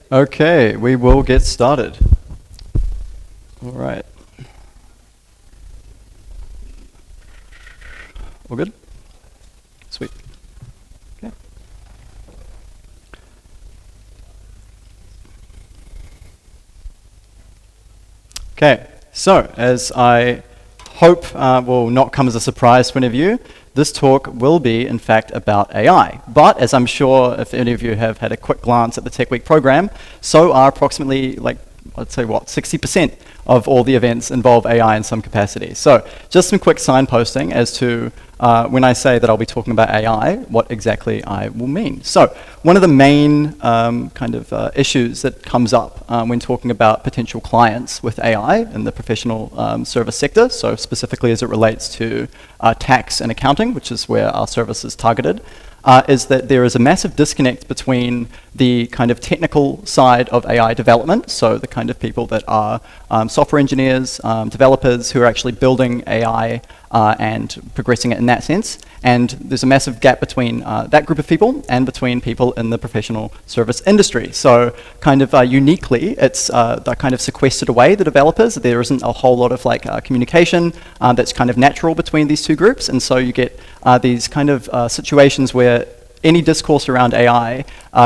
Okay, we will get started. All right. All good? Sweet. Okay. Okay, so as I hope will not come as a surprise to any of you, this talk will be, in fact, about AI. But as I'm sure if any of you have had a quick glance at the Tech Week program, so are approximately, I'd say 60% of all the events involve AI in some capacity. So just some quick signposting as to when I say that I'll be talking about AI, what exactly I will mean. So one of the main issues that comes up when talking about potential clients with AI in the professional service sector, so specifically as it relates to tax and accounting, which is where our service is targeted, is that there is a massive disconnect between the kind of technical side of AI development, so the kind of people that are software engineers, developers who are actually building AI and progressing it in that sense. And there's a massive gap between that group of people and between people in the professional service industry. So kind of uniquely, it's they're kind of sequestered away, the developers. There isn't a whole lot of communication that's kind of natural between these two groups. And so you get these kind of situations where any discourse around AI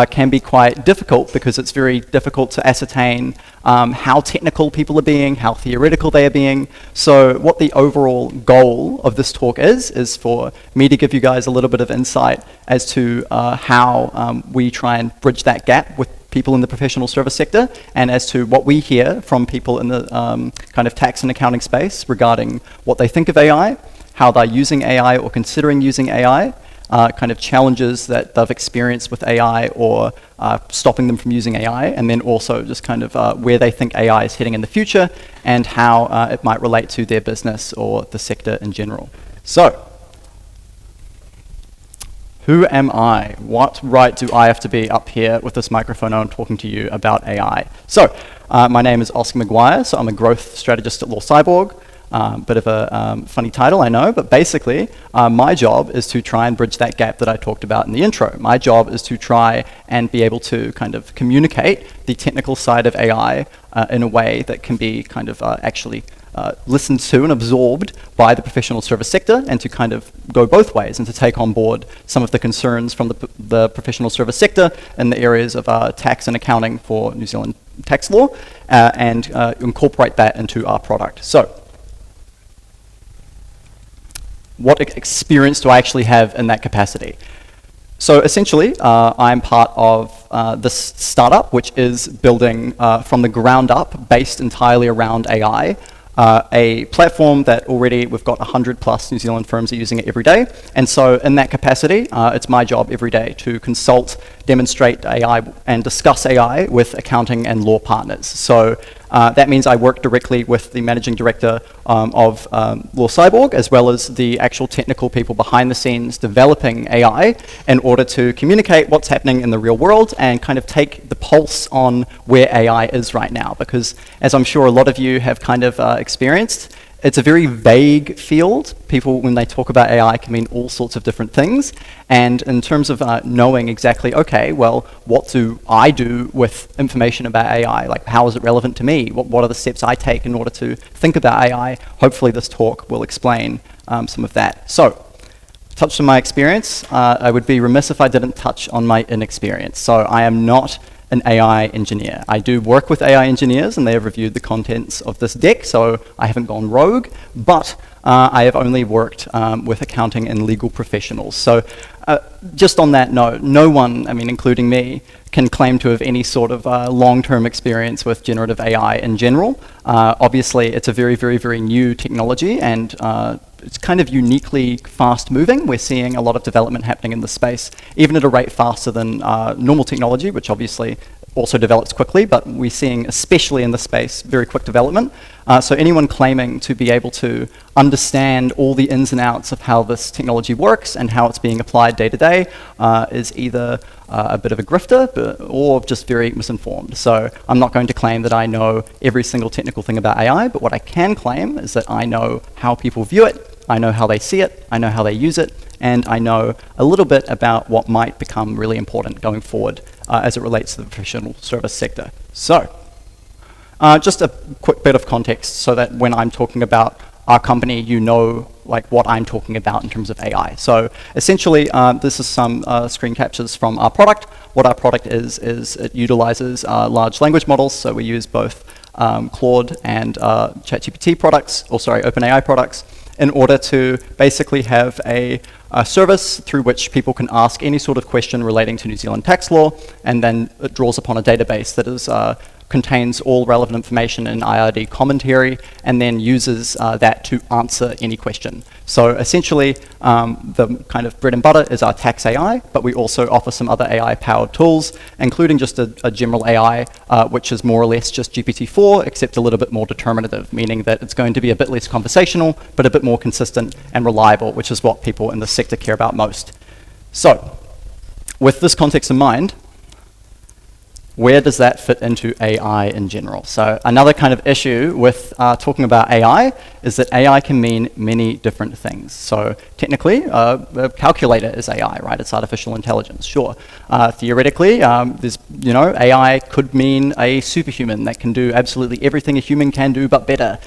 can be quite difficult because it's very difficult to ascertain how technical people are being, how theoretical they are being. So what the overall goal of this talk is for me to give you guys a little bit of insight as to how we try and bridge that gap with people in the professional service sector, and as to what we hear from people in the kind of tax and accounting space regarding what they think of AI, how they're using AI or considering using AI, kind of challenges that they've experienced with AI or stopping them from using AI, and then also just kind of where they think AI is heading in the future and how it might relate to their business or the sector in general. So, who am I? What right do I have to be up here with this microphone on talking to you about AI? So, my name is Oscar McGuire, so I'm a growth strategist at Law Cyborg. Bit of a funny title, I know, but basically my job is to try and bridge that gap that I talked about in the intro. My job is to try and be able to kind of communicate the technical side of AI in a way that can be kind of actually listened to and absorbed by the professional service sector, and to kind of go both ways and to take on board some of the concerns from the professional service sector in the areas of tax and accounting for New Zealand tax law and incorporate that into our product. So, what experience do I actually have in that capacity? So essentially, I'm part of this startup, which is building from the ground up, based entirely around AI, a platform that already we've got 100 plus New Zealand firms are using it every day. And so in that capacity, it's my job every day to consult, demonstrate AI, and discuss AI with accounting and law partners. So that means I work directly with the managing director of Law Cyborg, as well as the actual technical people behind the scenes developing AI, in order to communicate what's happening in the real world and kind of take the pulse on where AI is right now. Because as I'm sure a lot of you have kind of experienced, it's a very vague field. People, when they talk about AI, can mean all sorts of different things. And in terms of knowing exactly, okay, well, what do I do with information about AI? Like, how is it relevant to me? What are the steps I take in order to think about AI? Hopefully this talk will explain some of that. So, touched on my experience. I would be remiss if I didn't touch on my inexperience. So I am not an AI engineer. I do work with AI engineers, and they have reviewed the contents of this deck, so I haven't gone rogue, but I have only worked with accounting and legal professionals. So just on that note, no one, I mean, including me, can claim to have any sort of long-term experience with generative AI in general. Obviously, it's a very, very, very new technology, and it's kind of uniquely fast-moving. We're seeing a lot of development happening in the space, even at a rate faster than normal technology, which obviously also develops quickly, but we're seeing, especially in the space, very quick development. So anyone claiming to be able to understand all the ins and outs of how this technology works and how it's being applied day to day is either a bit of a grifter or just very misinformed. So I'm not going to claim that I know every single technical thing about AI, but what I can claim is that I know how people view it, I know how they see it, I know how they use it, and I know a little bit about what might become really important going forward as it relates to the professional service sector. So, just a quick bit of context so that when I'm talking about our company, you know like what I'm talking about in terms of AI. So essentially, this is some screen captures from our product. What our product is it utilizes large language models. So we use both Claude and ChatGPT products, or sorry, OpenAI products, in order to basically have a service through which people can ask any sort of question relating to New Zealand tax law, and then it draws upon a database that is contains all relevant information in IRD commentary, and then uses that to answer any question. So essentially, the kind of bread and butter is our tax AI, but we also offer some other AI-powered tools, including just a general AI, which is more or less just GPT-4, except a little bit more determinative, meaning that it's going to be a bit less conversational, but a bit more consistent and reliable, which is what people in the sector care about most. So, with this context in mind, where does that fit into AI in general? So another kind of issue with talking about AI is that AI can mean many different things. So technically, a calculator is AI, right? It's artificial intelligence, sure. Theoretically, there's, AI could mean a superhuman that can do absolutely everything a human can do, but better,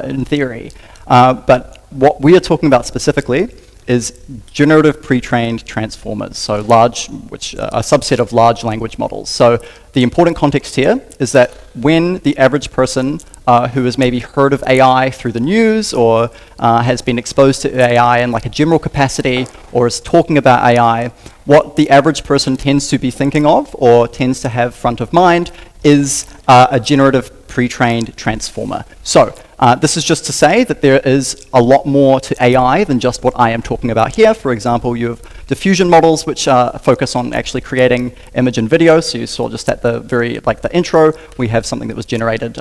in theory. But what we are talking about specifically is generative pre-trained transformers, so a subset of large language models. So the important context here is that when the average person who has maybe heard of AI through the news, or has been exposed to AI in like a general capacity, or is talking about AI, what the average person tends to be thinking of, or tends to have front of mind, is a generative pre-trained transformer. So this is just to say that there is a lot more to AI than just what I am talking about here. For example, you have diffusion models, which focus on actually creating image and video. So you saw just at the the intro, we have something that was generated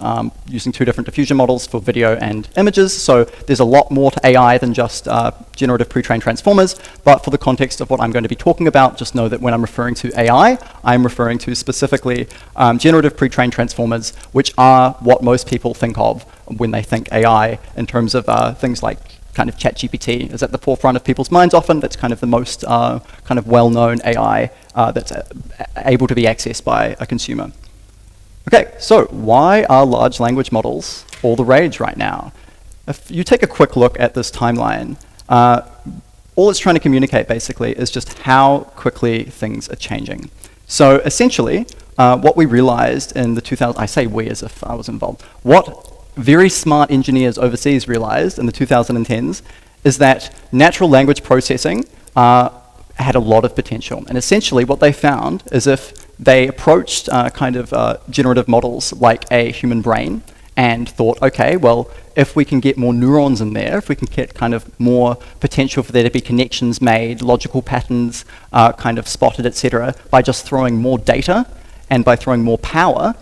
using 2 different diffusion models for video and images. So there's a lot more to AI than just generative pre-trained transformers. But for the context of what I'm going to be talking about, just know that when I'm referring to AI, I'm referring to specifically generative pre-trained transformers, which are what most people think of when they think AI, in terms of things like kind of ChatGPT is at the forefront of people's minds often. That's kind of the most kind of well-known AI that's able to be accessed by a consumer. Okay, so why are large language models all the rage right now? If you take a quick look at this timeline, all it's trying to communicate basically is just how quickly things are changing. So essentially, what we realized in the 2000s, I say we as if I was involved, what very smart engineers overseas realized in the 2010s is that natural language processing had a lot of potential. And essentially what they found is if they approached generative models like a human brain and thought, okay, well, if we can get more neurons in there, if we can get kind of more potential for there to be connections made, logical patterns kind of spotted, etc., by just throwing more data and by throwing more power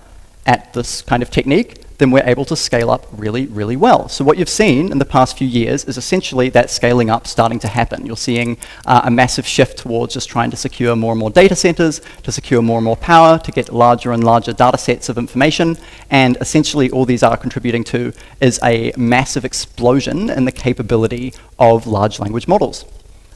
at this kind of technique, then we're able to scale up really, really well. So what you've seen in the past few years is essentially that scaling up starting to happen. You're seeing a massive shift towards just trying to secure more and more data centers, to secure more and more power, to get larger and larger data sets of information, and essentially all these are contributing to is a massive explosion in the capability of large language models.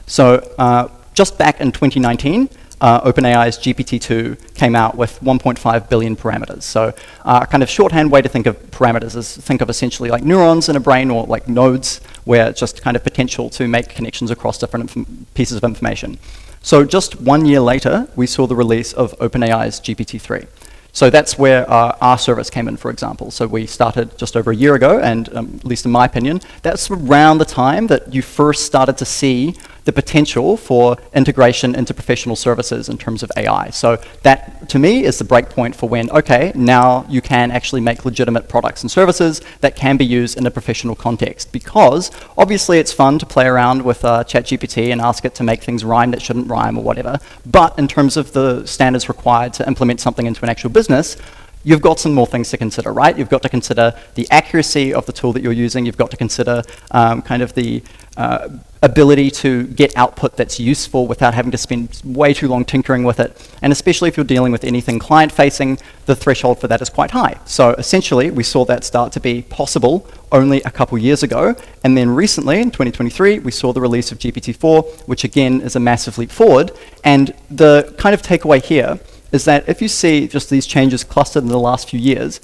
So just back in 2019, OpenAI's GPT-2 came out with 1.5 billion parameters. So a kind of shorthand way to think of parameters is think of essentially like neurons in a brain, or like nodes, where it's just kind of potential to make connections across different pieces of information. So just 1 year later, we saw the release of OpenAI's GPT-3. So that's where our service came in, for example. So we started just over a year ago, and at least in my opinion, that's around the time that you first started to see the potential for integration into professional services in terms of AI. So that, to me, is the breakpoint for when, okay, now you can actually make legitimate products and services that can be used in a professional context. Because obviously it's fun to play around with ChatGPT and ask it to make things rhyme that shouldn't rhyme or whatever. But in terms of the standards required to implement something into an actual business, you've got some more things to consider, right? You've got to consider the accuracy of the tool that you're using. You've got to consider kind of the ability to get output that's useful without having to spend way too long tinkering with it. And especially if you're dealing with anything client-facing, the threshold for that is quite high. So essentially, we saw that start to be possible only a couple years ago. And then recently, in 2023, we saw the release of GPT-4, which again is a massive leap forward. And the kind of takeaway here is that if you see just these changes clustered in the last few years,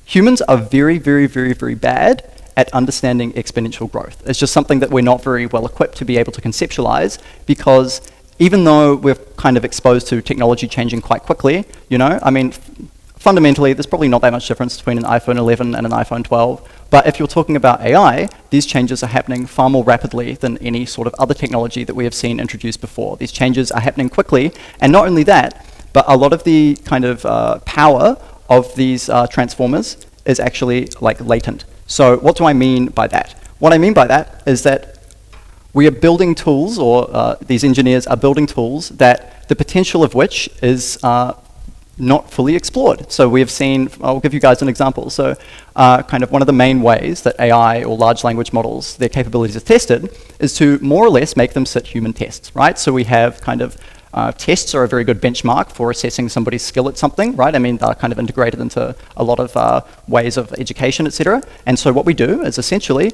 humans are very, very, very, very bad at understanding exponential growth. It's just something that we're not very well equipped to be able to conceptualize, because even though we're kind of exposed to technology changing quite quickly, I mean, fundamentally, there's probably not that much difference between an iPhone 11 and an iPhone 12. But if you're talking about AI, these changes are happening far more rapidly than any sort of other technology that we have seen introduced before. These changes are happening quickly, and not only that, but a lot of the kind of power of these transformers is actually like latent. So what do I mean by that? What I mean by that is that we are building tools, or these engineers are building tools that the potential of which is not fully explored. So we have seen, I'll give you guys an example. So kind of one of the main ways that AI or large language models, their capabilities are tested is to more or less make them sit human tests, right? So we have kind of tests are a very good benchmark for assessing somebody's skill at something, right? I mean, they're kind of integrated into a lot of ways of education, etc. And so what we do is essentially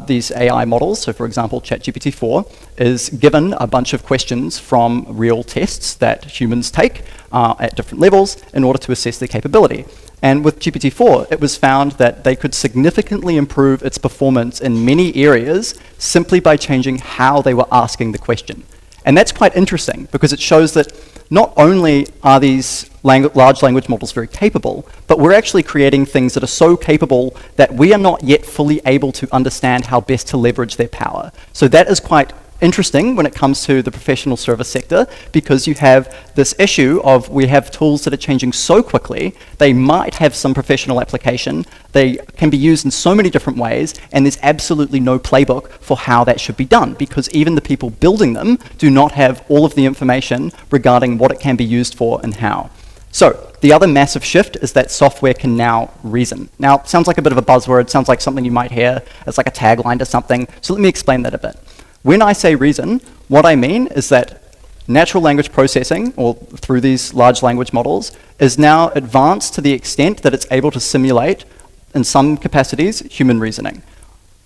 these AI models, so for example, ChatGPT-4 is given a bunch of questions from real tests that humans take at different levels in order to assess their capability. And with GPT-4, it was found that they could significantly improve its performance in many areas simply by changing how they were asking the question. And that's quite interesting, because it shows that not only are these large language models very capable, but we're actually creating things that are so capable that we are not yet fully able to understand how best to leverage their power. So that is quite interesting when it comes to the professional service sector, because you have this issue of we have tools that are changing so quickly, they might have some professional application, they can be used in so many different ways, and there's absolutely no playbook for how that should be done, because even the people building them do not have all of the information regarding what it can be used for and how. So the other massive shift is that software can now reason. Now, it sounds like a bit of a buzzword, sounds like something you might hear as like a tagline to something, so let me explain that a bit. When I say reason, what I mean is that natural language processing, or through these large language models, is now advanced to the extent that it's able to simulate, in some capacities, human reasoning.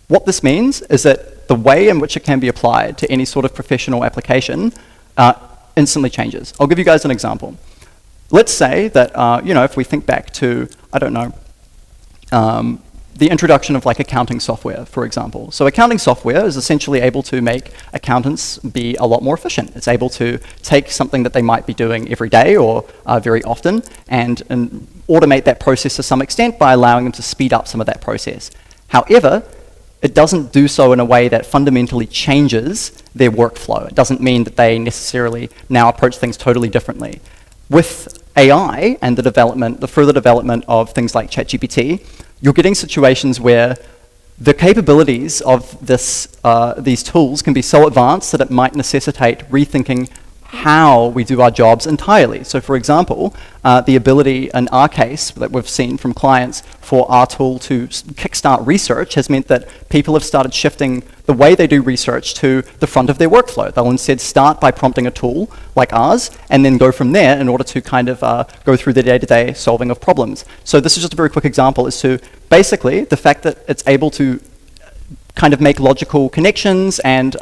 What this means is that the way in which it can be applied to any sort of professional application instantly changes. I'll give you guys an example. Let's say that, if we think back to, I don't know, the introduction of like accounting software, for example. So accounting software is essentially able to make accountants be a lot more efficient. It's able to take something that they might be doing every day or very often and automate that process to some extent by allowing them to speed up some of that process. However, it doesn't do so in a way that fundamentally changes their workflow. It doesn't mean that they necessarily now approach things totally differently. With AI and the further development of things like ChatGPT, you're getting situations where the capabilities of these tools can be so advanced that it might necessitate rethinking how we do our jobs entirely. So for example, the ability in our case that we've seen from clients for our tool to kickstart research has meant that people have started shifting the way they do research to the front of their workflow. They'll instead start by prompting a tool like ours and then go from there in order to kind of go through the day-to-day solving of problems. So this is just a very quick example as to basically the fact that it's able to kind of make logical connections and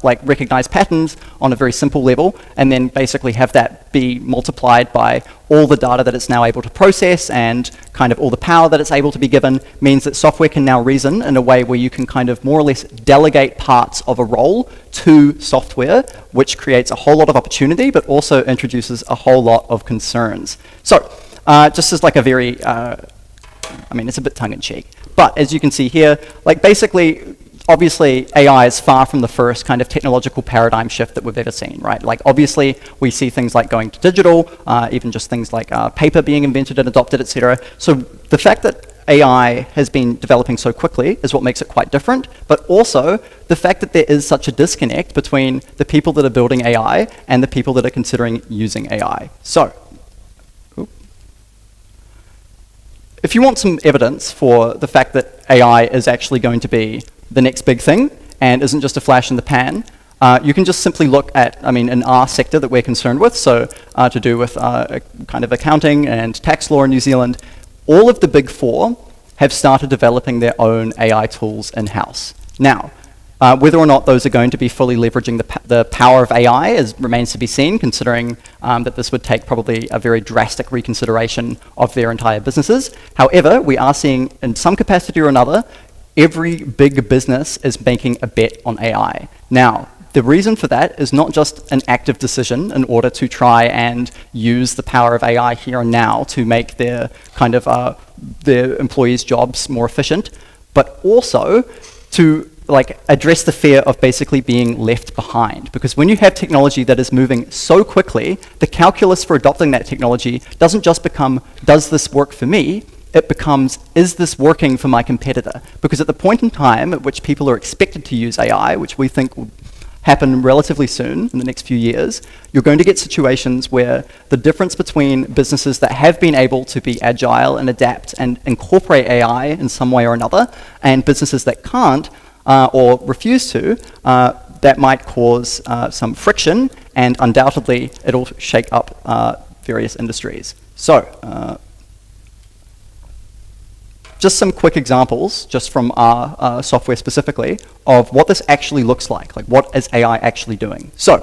like recognize patterns on a very simple level, and then basically have that be multiplied by all the data that it's now able to process and kind of all the power that it's able to be given, means that software can now reason in a way where you can kind of more or less delegate parts of a role to software, which creates a whole lot of opportunity, but also introduces a whole lot of concerns. So just as like a very, I mean, it's a bit tongue-in-cheek, but as you can see here, like basically, obviously AI is far from the first kind of technological paradigm shift that we've ever seen, right? Like obviously we see things like going to digital, even just things like paper being invented and adopted, etc. So the fact that AI has been developing so quickly is what makes it quite different, but also the fact that there is such a disconnect between the people that are building AI and the people that are considering using AI. So, if you want some evidence for the fact that AI is actually going to be the next big thing and isn't just a flash in the pan, you can just simply look at, I mean, in our sector that we're concerned with, so to do with kind of accounting and tax law in New Zealand, all of the big four have started developing their own AI tools in-house. Now, whether or not those are going to be fully leveraging the power of AI remains to be seen, considering that this would take probably a very drastic reconsideration of their entire businesses. However, we are seeing, in some capacity or another, every big business is making a bet on AI. Now, the reason for that is not just an active decision in order to try and use the power of AI here and now to make their kind of their employees' jobs more efficient, but also to address the fear of basically being left behind. Because when you have technology that is moving so quickly, the calculus for adopting that technology doesn't just become, does this work for me? It becomes, is this working for my competitor? Because at the point in time at which people are expected to use AI, which we think will happen relatively soon in the next few years, you're going to get situations where the difference between businesses that have been able to be agile and adapt and incorporate AI in some way or another, and businesses that can't or refuse to, that might cause some friction, and undoubtedly it'll shake up various industries. So, just some quick examples, just from our software specifically, of what this actually looks like what is AI actually doing. So,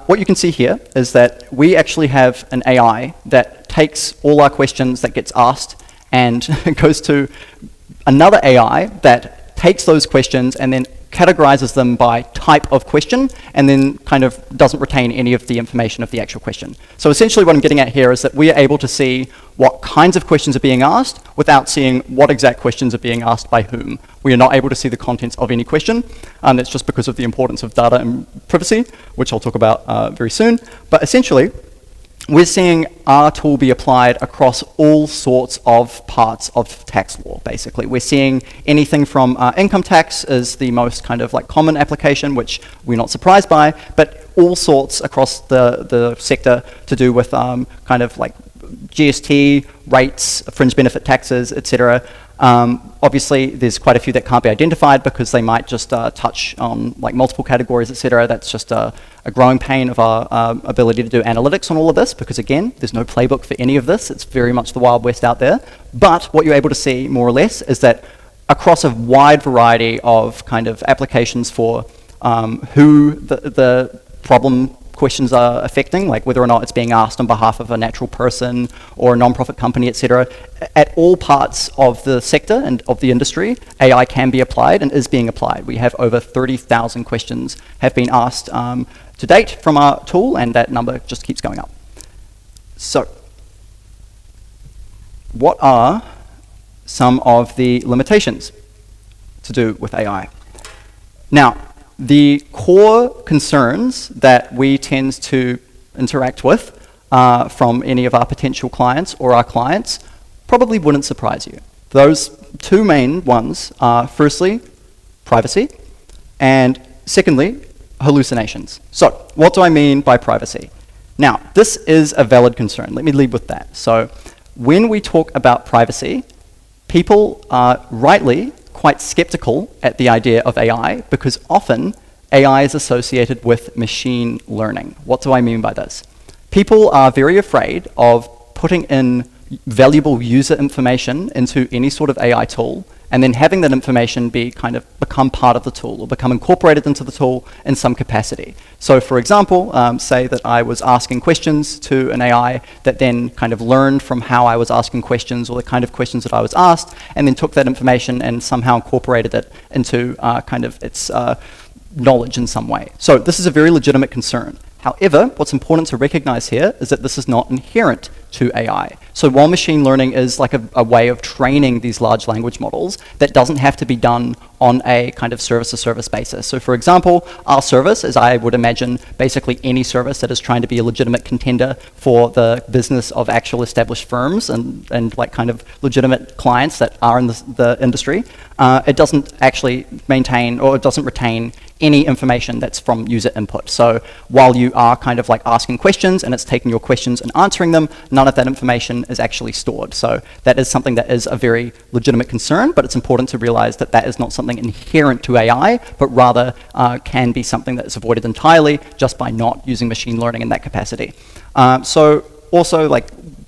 what you can see here is that we actually have an AI that takes all our questions that gets asked and goes to another AI that takes those questions and then categorizes them by type of question, and then kind of doesn't retain any of the information of the actual question. So essentially what I'm getting at here is that we are able to see what kinds of questions are being asked without seeing what exact questions are being asked by whom. We are not able to see the contents of any question, and that's just because of the importance of data and privacy, which I'll talk about very soon. But essentially, we're seeing our tool be applied across all sorts of parts of tax law, basically. We're seeing anything from income tax is the most kind of common application, which we're not surprised by, but all sorts across the sector to do with kind of GST, rates, fringe benefit taxes, etc. Obviously, there's quite a few that can't be identified because they might just touch on multiple categories, etc. That's just a growing pain of our ability to do analytics on all of this, because again, there's no playbook for any of this. It's very much the Wild West out there. But what you're able to see, more or less, is that across a wide variety of kind of applications for who the problem questions are affecting, whether or not it's being asked on behalf of a natural person or a non-profit company, etc. At all parts of the sector and of the industry, AI can be applied and is being applied. We have over 30,000 questions have been asked to date from our tool, and that number just keeps going up. So, what are some of the limitations to do with AI? Now, the core concerns that we tend to interact with from any of our potential clients or our clients probably wouldn't surprise you. Those two main ones are, firstly, privacy, and secondly, hallucinations. So, what do I mean by privacy? Now, this is a valid concern. Let me lead with that. So, when we talk about privacy, people are rightly quite skeptical at the idea of AI, because often AI is associated with machine learning. What do I mean by this? People are very afraid of putting in valuable user information into any sort of AI tool, and then having that information become part of the tool or become incorporated into the tool in some capacity. So for example, say that I was asking questions to an AI that then kind of learned from how I was asking questions or the kind of questions that I was asked, and then took that information and somehow incorporated it into kind of its knowledge in some way. So this is a very legitimate concern. However, what's important to recognize here is that this is not inherent to AI. So while machine learning is a way of training these large language models, that doesn't have to be done on a kind of service-to-service basis. So for example, our service is, I would imagine, basically any service that is trying to be a legitimate contender for the business of actual established firms and kind of legitimate clients that are in the industry. It doesn't actually maintain, or it doesn't retain any information that's from user input. So while you are kind of asking questions and it's taking your questions and answering them, none of that information is actually stored. So that is something that is a very legitimate concern, but it's important to realize that that is not something inherent to AI, but rather can be something that is avoided entirely just by not using machine learning in that capacity. So also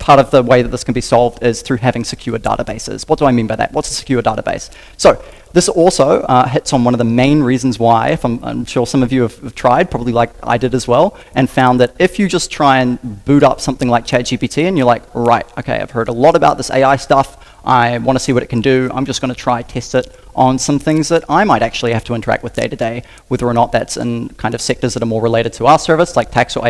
part of the way that this can be solved is through having secure databases. What do I mean by that? What's a secure database? So this also hits on one of the main reasons why, if I'm sure some of you have tried, probably like I did as well, and found that if you just try and boot up something like ChatGPT and you're like, right, okay, I've heard a lot about this AI stuff, I want to see what it can do, I'm just going to try test it on some things that I might actually have to interact with day to day, whether or not that's in kind of sectors that are more related to our service, like tax or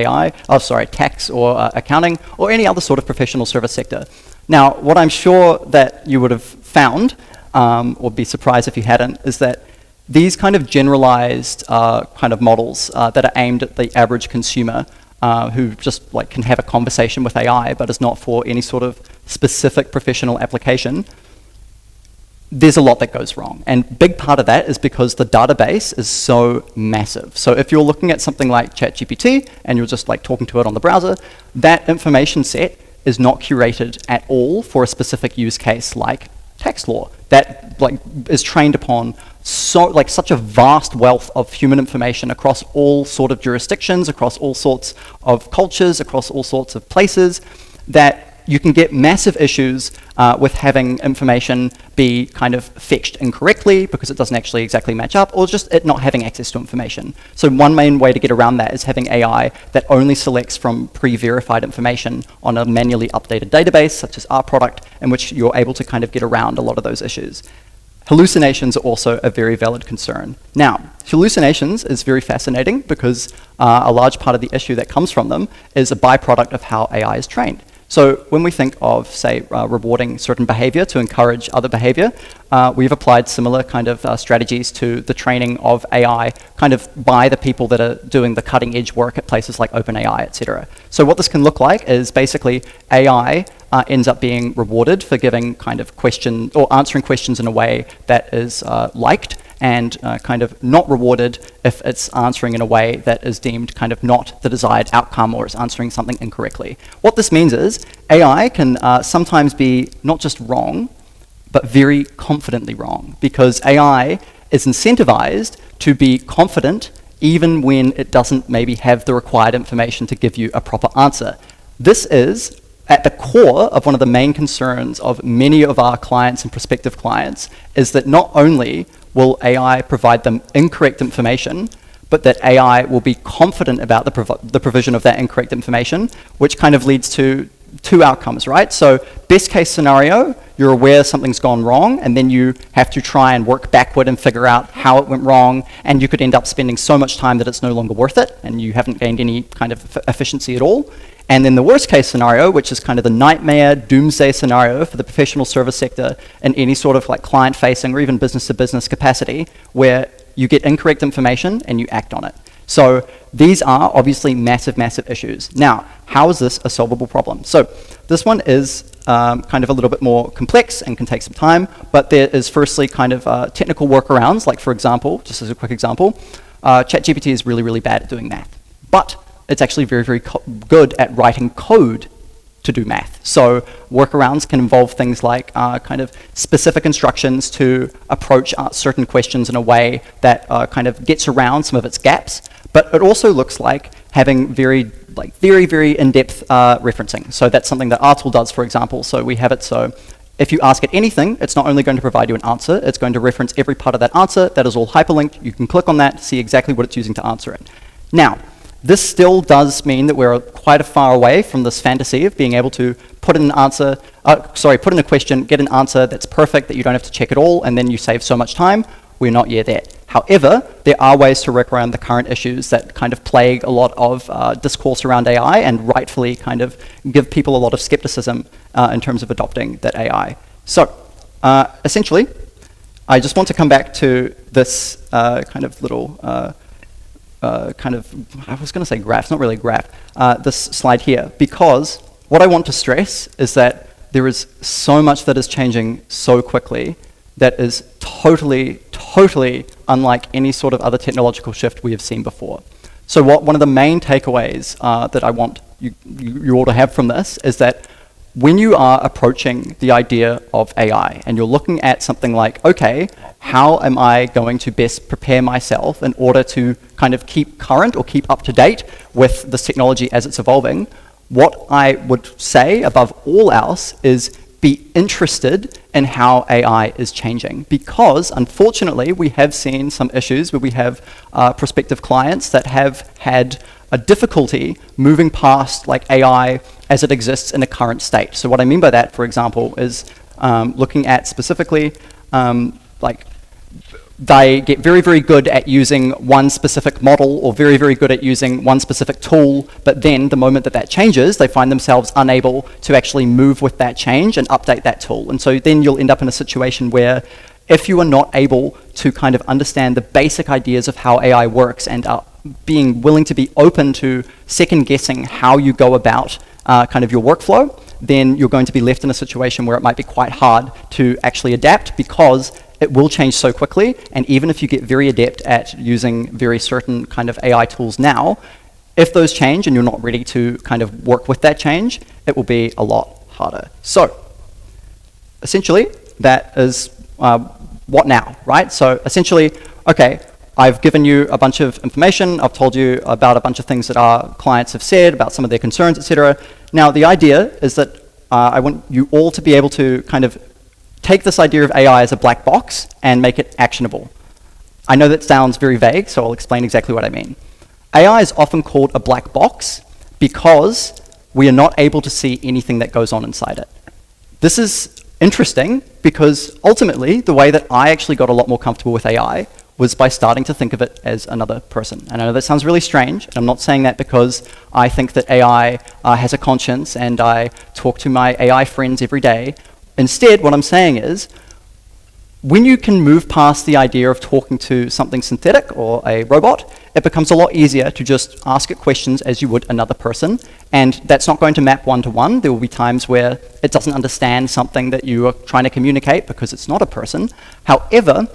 tax or accounting, or any other sort of professional service sector. Now, what I'm sure that you would have found, or be surprised if you hadn't, is that these kind of generalized kind of models that are aimed at the average consumer who just like can have a conversation with AI but is not for any sort of specific professional application, there's a lot that goes wrong. And big part of that is because the database is so massive. So if you're looking at something like ChatGPT and you're just like talking to it on the browser, that information set is not curated at all for a specific use case like tax law. That like is trained upon such a vast wealth of human information across all sort of jurisdictions, across all sorts of cultures, across all sorts of places, that you can get massive issues with having information be kind of fetched incorrectly because it doesn't actually exactly match up, or just it not having access to information. So one main way to get around that is having AI that only selects from pre-verified information on a manually updated database, such as our product, in which you're able to kind of get around a lot of those issues. Hallucinations are also a very valid concern. Now, hallucinations is very fascinating because a large part of the issue that comes from them is a byproduct of how AI is trained. So when we think of, say, rewarding certain behavior to encourage other behavior, we've applied similar kind of strategies to the training of AI kind of by the people that are doing the cutting edge work at places like OpenAI, et cetera. So what this can look like is basically AI ends up being rewarded for giving kind of question or answering questions in a way that is liked, and kind of not rewarded if it's answering in a way that is deemed kind of not the desired outcome or is answering something incorrectly. What this means is AI can sometimes be not just wrong, but very confidently wrong, because AI is incentivized to be confident even when it doesn't maybe have the required information to give you a proper answer. This is at the core of one of the main concerns of many of our clients and prospective clients, is that not only will AI provide them incorrect information, but that AI will be confident about the provision of that incorrect information, which kind of leads to two outcomes, right? So best case scenario, you're aware something's gone wrong, and then you have to try and work backward and figure out how it went wrong, and you could end up spending so much time that it's no longer worth it, and you haven't gained any kind of efficiency at all. And then the worst case scenario, which is kind of the nightmare doomsday scenario for the professional service sector in any sort of like client facing or even business to business capacity, where you get incorrect information and you act on it. So these are obviously massive, massive issues. Now, how is this a solvable problem? So this one is kind of a little bit more complex and can take some time, but there is firstly kind of technical workarounds, like for example, just as a quick example, ChatGPT is really, really bad at doing math, but it's actually very, very good at writing code to do math. So workarounds can involve things like kind of specific instructions to approach certain questions in a way that kind of gets around some of its gaps, but it also looks like having very, very in-depth referencing. So that's something that our tool does, for example. So we have it so if you ask it anything, it's not only going to provide you an answer, it's going to reference every part of that answer. That is all hyperlinked. You can click on that, see exactly what it's using to answer it. Now, this still does mean that we're quite a far away from this fantasy of being able to put in an answer, put in a question, get an answer that's perfect, that you don't have to check at all, and then you save so much time. We're not yet there. However, there are ways to work around the current issues that kind of plague a lot of discourse around AI and rightfully kind of give people a lot of skepticism in terms of adopting that AI. So, essentially, I just want to come back to this kind of little I was going to say graph, it's not really a graph, this slide here, because what I want to stress is that there is so much that is changing so quickly that is totally, totally unlike any sort of other technological shift we have seen before. So one of the main takeaways that I want you all to have from this is that when you are approaching the idea of AI and you're looking at something like, okay, how am I going to best prepare myself in order to kind of keep current or keep up to date with this technology as it's evolving, What I would say above all else is be interested in how AI is changing, because unfortunately we have seen some issues where we have prospective clients that have had a difficulty moving past like AI as it exists in a current state. So what I mean by that, for example, is looking at specifically like they get very, very good at using one specific model or very, very good at using one specific tool, but then the moment that that changes, they find themselves unable to actually move with that change and update that tool. And so then you'll end up in a situation where if you are not able to kind of understand the basic ideas of how AI works and are being willing to be open to second guessing how you go about kind of your workflow, then you're going to be left in a situation where it might be quite hard to actually adapt, because it will change so quickly, and even if you get very adept at using very certain kind of AI tools now, if those change and you're not ready to kind of work with that change, it will be a lot harder. So, essentially, that is what now, right? So essentially, okay, I've given you a bunch of information, I've told you about a bunch of things that our clients have said, about some of their concerns, etc. Now, the idea is that I want you all to be able to kind of take this idea of AI as a black box and make it actionable. I know that sounds very vague, so I'll explain exactly what I mean. AI is often called a black box because we are not able to see anything that goes on inside it. This is interesting because ultimately the way that I actually got a lot more comfortable with AI was by starting to think of it as another person. And I know that sounds really strange, and I'm not saying that because I think that AI has a conscience and I talk to my AI friends every day. Instead, what I'm saying is, when you can move past the idea of talking to something synthetic or a robot, it becomes a lot easier to just ask it questions as you would another person, and that's not going to map one-to-one. There will be times where it doesn't understand something that you are trying to communicate because it's not a person. However,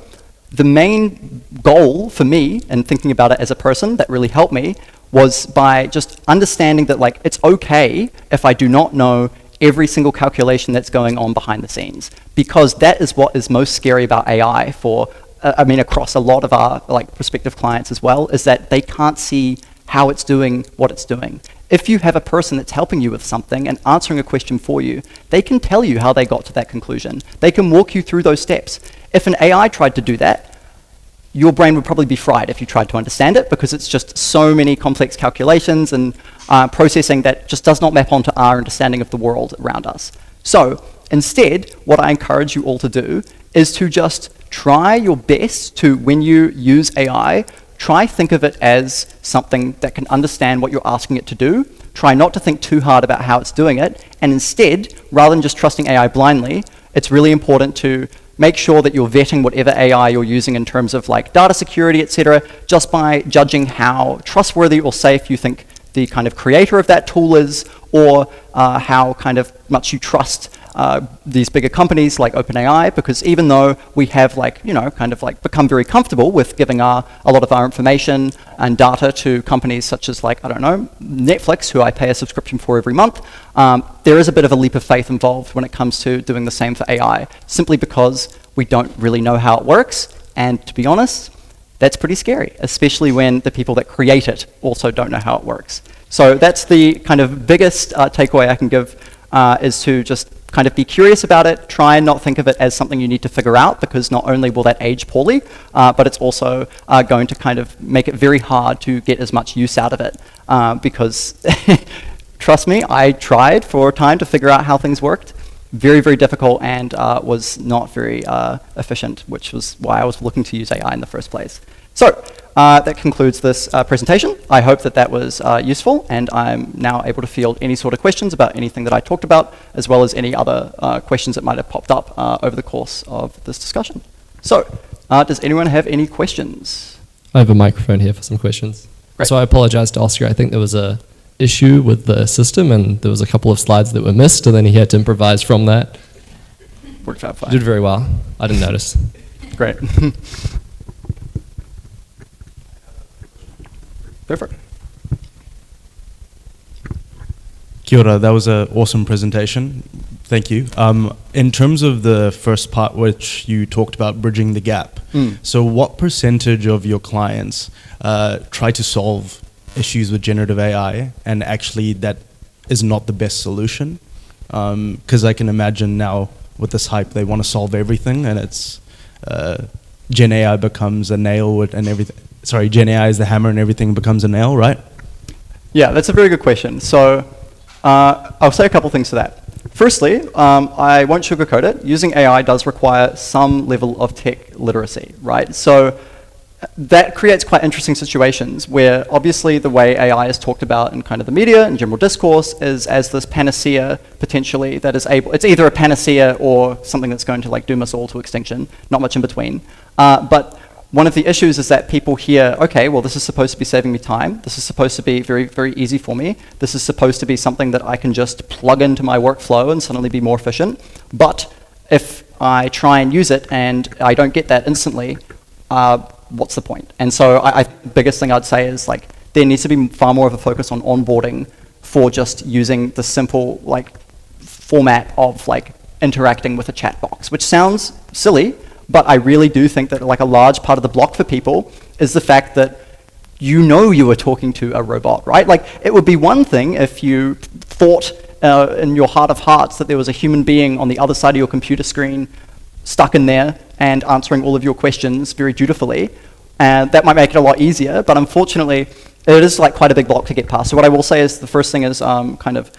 the main goal for me in thinking about it as a person that really helped me was by just understanding that like it's okay if I do not know every single calculation that's going on behind the scenes, because that is what is most scary about AI for, across a lot of our like prospective clients as well, is that they can't see how it's doing what it's doing. If you have a person that's helping you with something and answering a question for you, they can tell you how they got to that conclusion. They can walk you through those steps. If an AI tried to do that, your brain would probably be fried if you tried to understand it, because it's just so many complex calculations and processing that just does not map onto our understanding of the world around us. So instead, what I encourage you all to do is to just try your best to, when you use AI, try think of it as something that can understand what you're asking it to do. Try not to think too hard about how it's doing it, and instead, rather than just trusting AI blindly, it's really important to make sure that you're vetting whatever AI you're using in terms of like data security, etc., just by judging how trustworthy or safe you think the kind of creator of that tool is, or how kind of much you trust these bigger companies like OpenAI, because even though we have like, kind of like become very comfortable with giving a lot of our information and data to companies such as like, Netflix, who I pay a subscription for every month, there is a bit of a leap of faith involved when it comes to doing the same for AI, simply because we don't really know how it works, and to be honest, that's pretty scary, especially when the people that create it also don't know how it works. So that's the kind of biggest takeaway I can give, is to just kind of be curious about it, try and not think of it as something you need to figure out, because not only will that age poorly, but it's also going to kind of make it very hard to get as much use out of it, because trust me, I tried for a time to figure out how things worked. Very, very difficult, and was not very efficient, which was why I was looking to use AI in the first place. So that concludes this presentation. I hope that that was useful, and I'm now able to field any sort of questions about anything that I talked about, as well as any other questions that might have popped up over the course of this discussion. So does anyone have any questions? I have a microphone here for some questions. Great. So I apologize to Oscar. I think there was a issue with the system, and there was a couple of slides that were missed, and then he had to improvise from that. Worked out fine. Did very well. I didn't notice. Great. Perfect. Kia ora, that was an awesome presentation. Thank you. In terms of the first part, which you talked about bridging the gap, so what percentage of your clients try to solve issues with generative AI, and actually that is not the best solution? Because I can imagine now with this hype, they want to solve everything, and it's Gen AI becomes a nail and everything. Sorry, Gen AI is the hammer and everything becomes a nail, right? Yeah, that's a very good question. So I'll say a couple things to that. Firstly, I won't sugarcoat it. Using AI does require some level of tech literacy, right? So that creates quite interesting situations where obviously the way AI is talked about in kind of the media and general discourse is as this panacea potentially that is able, it's either a panacea or something that's going to like doom us all to extinction, not much in between. But one of the issues is that people hear, okay, well, this is supposed to be saving me time. This is supposed to be very, very easy for me. This is supposed to be something that I can just plug into my workflow and suddenly be more efficient. But if I try and use it and I don't get that instantly, what's the point? And so the biggest thing I'd say is like there needs to be far more of a focus on onboarding for just using the simple like format of like interacting with a chat box, which sounds silly, but I really do think that like a large part of the block for people is the fact that you know you were talking to a robot, right? Like it would be one thing if you thought in your heart of hearts that there was a human being on the other side of your computer screen stuck in there and answering all of your questions very dutifully. And that might make it a lot easier, but unfortunately, it is like quite a big block to get past. So what I will say is the first thing is kind of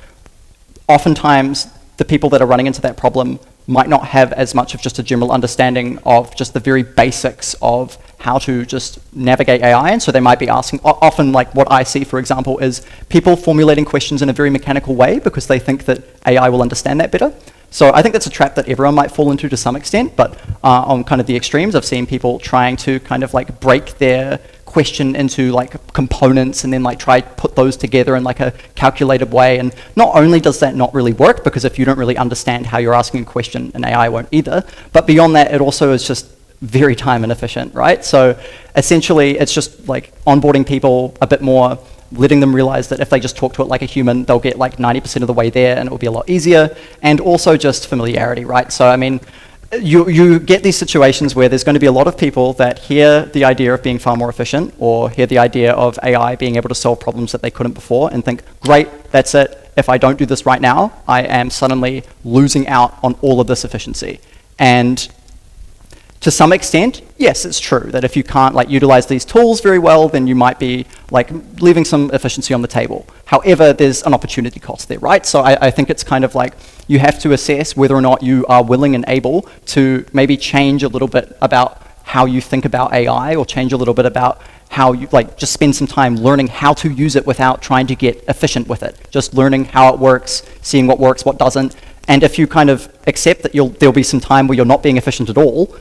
oftentimes the people that are running into that problem might not have as much of just a general understanding of just the very basics of how to just navigate AI. And so they might be asking, often like what I see, for example, is people formulating questions in a very mechanical way because they think that AI will understand that better. So I think that's a trap that everyone might fall into to some extent, but on kind of the extremes, I've seen people trying to kind of like break their question into like components and then like try to put those together in like a calculated way. And not only does that not really work, because if you don't really understand how you're asking a question, an AI won't either, but beyond that, it also is just very time inefficient, right? So essentially, it's just like onboarding people a bit more, letting them realize that if they just talk to it like a human, they'll get like 90% of the way there and it will be a lot easier. And also just familiarity, right? So I mean, you get these situations where there's going to be a lot of people that hear the idea of being far more efficient or hear the idea of AI being able to solve problems that they couldn't before and think, great, that's it. If I don't do this right now, I am suddenly losing out on all of this efficiency. And to some extent, yes, it's true that if you can't like utilize these tools very well, then you might be like leaving some efficiency on the table. However, there's an opportunity cost there, right? So I think it's kind of like you have to assess whether or not you are willing and able to maybe change a little bit about how you think about AI or change a little bit about how you like just spend some time learning how to use it without trying to get efficient with it. Just learning how it works, seeing what works, what doesn't. And if you kind of accept that there'll be some time where you're not being efficient at all,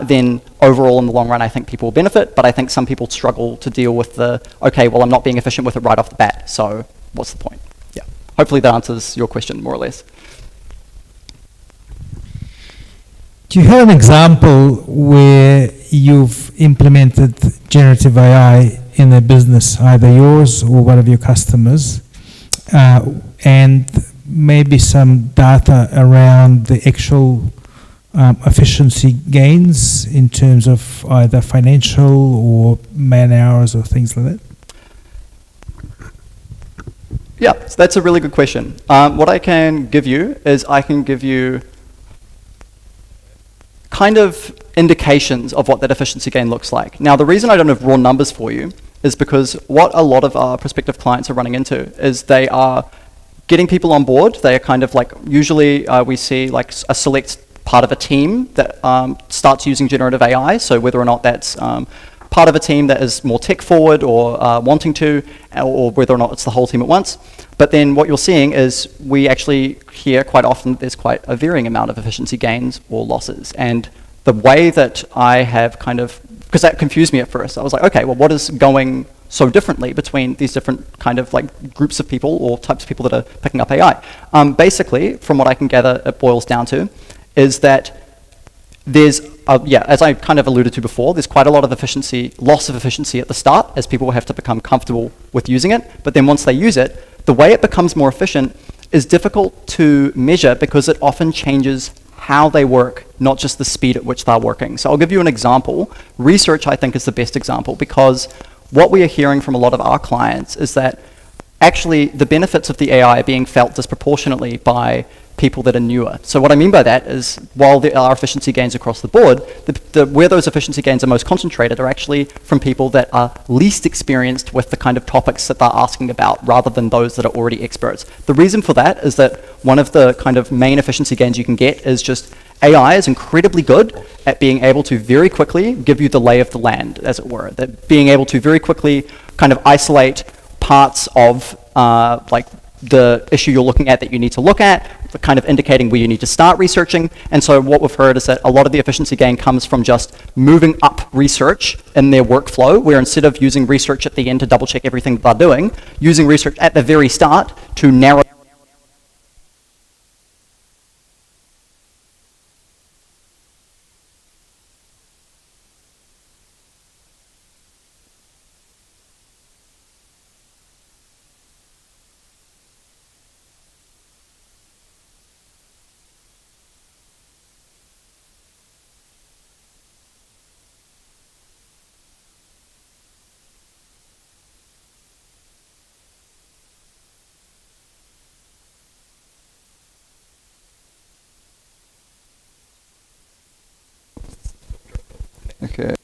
then overall in the long run, I think people will benefit, but I think some people struggle to deal with the, okay, well, I'm not being efficient with it right off the bat, so what's the point? Yeah. Hopefully that answers your question more or less. Do you have an example where you've implemented generative AI in a business, either yours or one of your customers, and maybe some data around the actual efficiency gains in terms of either financial or man hours or things like that? Yeah, so that's a really good question. What I can give you is I can give you kind of indications of what that efficiency gain looks like. Now, the reason I don't have raw numbers for you is because what a lot of our prospective clients are running into is they are getting people on board. They are kind of like, usually we see like a select part of a team that starts using generative AI, so whether or not that's part of a team that is more tech forward or wanting to, or whether or not it's the whole team at once. But then what you're seeing is we actually hear quite often there's quite a varying amount of efficiency gains or losses. And the way that I have kind of, because that confused me at first, I was like, okay, well, what is going so differently between these different kind of like groups of people or types of people that are picking up AI? Basically, from what I can gather, it boils down to is that there's, as I kind of alluded to before, there's quite a lot of efficiency, loss of efficiency at the start as people have to become comfortable with using it. But then once they use it, the way it becomes more efficient is difficult to measure because it often changes how they work, not just the speed at which they're working. So I'll give you an example. Research, I think, is the best example because what we are hearing from a lot of our clients is that actually the benefits of the AI are being felt disproportionately by people that are newer. So what I mean by that is, while there are efficiency gains across the board, where those efficiency gains are most concentrated are actually from people that are least experienced with the kind of topics that they're asking about, rather than those that are already experts. The reason for that is that one of the kind of main efficiency gains you can get is just AI is incredibly good at being able to very quickly give you the lay of the land, as it were. That being able to very quickly kind of isolate parts of like the issue you're looking at that you need to look at, kind of indicating where you need to start researching. And so what we've heard is that a lot of the efficiency gain comes from just moving up research in their workflow, where instead of using research at the end to double check everything that they're doing, using research at the very start to narrow. Okay.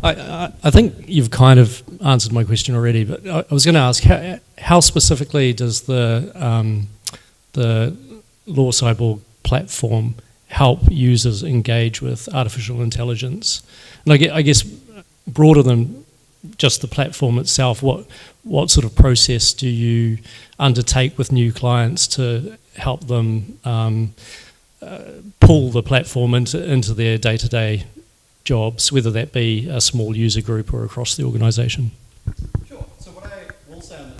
I think you've kind of answered my question already, but I was going to ask, how specifically does the Law Cyborg platform help users engage with artificial intelligence? And I guess broader than just the platform itself, what sort of process do you undertake with new clients to help them pull the platform into their day-to-day jobs, whether that be a small user group or across the organisation? Sure. So what I will say on